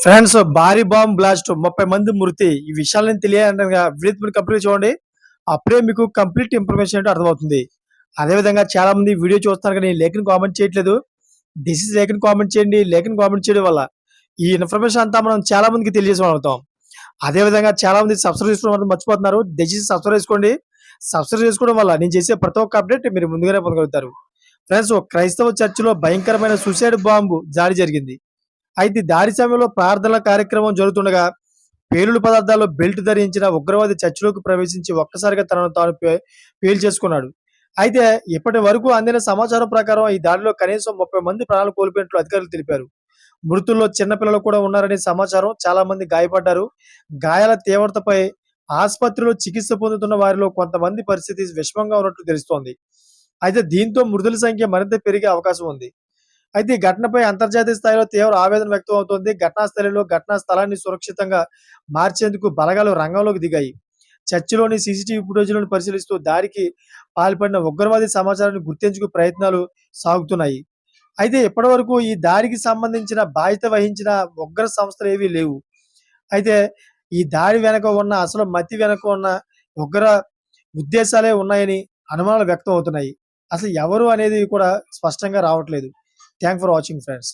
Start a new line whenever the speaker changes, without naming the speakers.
Friends, భారీ bomb blast 30 మంది మృతి. ఈ విషయాలను తెలియాలంటేగా వీడియో మీరు కంప్లీట్ చూడండి. అప్పుడే మీకు కంప్లీట్ ఇన్ఫర్మేషన్ ఏంటో అర్థమవుతుంది. అదేవిధంగా చాలా మంది వీడియో చూస్తున్నారు కానీ లేఖని కామెంట్ చేయట్లేదు. దిస్ ఇస్ లేఖని కామెంట్ చేయండి. లేఖని కామెంట్ చేయడం వల్ల ఈ ఇన్ఫర్మేషన్ అంతా మనం చాలా మందికి తెలియజేయగలుగుతాం. అదేవిధంగా చాలా మంది సబ్స్క్రైబ్ చేసుకోవడం మర్చిపోతున్నారు. దయచేసి సబ్స్క్రైబ్ చేసుకోండి. సబ్స్క్రైబ్ చేసుకోవడం వల్ల నేను చేసే ప్రతి ఒక్క అప్డేట్ మీరు ముందుగానే పొందగలుగుతారు. ఫ్రెండ్స్, ఒక క్రైస్తవ చర్చిలో భయంకరమైన సూసైడ్ బాంబు దాడి జరిగింది. అయితే దాడి సమయంలో ప్రార్థనల కార్యక్రమం జరుగుతుండగా పేలుడు పదార్థాల్లో బెల్ట్ ధరించిన ఉగ్రవాది చర్చిలోకి ప్రవేశించి ఒక్కసారిగా తనను తాను పేల్చేసుకున్నాడు. అయితే ఇప్పటి వరకు అందిన సమాచారం ప్రకారం ఈ దాడిలో కనీసం 30 మంది ప్రాణాలు కోల్పోయినట్లు అధికారులు తెలిపారు. మృతుల్లో చిన్నపిల్లలు కూడా ఉన్నారనే సమాచారం. చాలా మంది గాయపడ్డారు. గాయాల తీవ్రతపై ఆసుపత్రిలో చికిత్స పొందుతున్న వారిలో కొంతమంది పరిస్థితి విషమంగా ఉన్నట్లు తెలుస్తోంది. అయితే దీంతో మృతుల సంఖ్య మరింత పెరిగే అవకాశం ఉంది. అయితే ఈ ఘటనపై అంతర్జాతీయ స్థాయిలో తీవ్ర ఆవేదన వ్యక్తం అవుతోంది. ఘటనా స్థలాన్ని సురక్షితంగా మార్చేందుకు బలగాలు రంగంలోకి దిగాయి. చర్చిలోని సీసీటీవీ ఫుటేజ్లను పరిశీలిస్తూ దాడికి పాల్పడిన ఉగ్రవాది సమాచారాన్ని గుర్తించుకు ప్రయత్నాలు సాగుతున్నాయి. అయితే ఇప్పటివరకు ఈ దాడికి సంబంధించిన బాధ్యత వహించిన ఉగ్ర సంస్థలు ఏవీ లేవు. అయితే ఈ దాడి వెనక ఉన్న అసలు మతి వెనక ఉన్న ఉగ్ర ఉద్దేశాలే ఉన్నాయని అనుమానాలు వ్యక్తం అవుతున్నాయి. అసలు ఎవరు అనేది కూడా స్పష్టంగా రావట్లేదు. Thank for watching friends.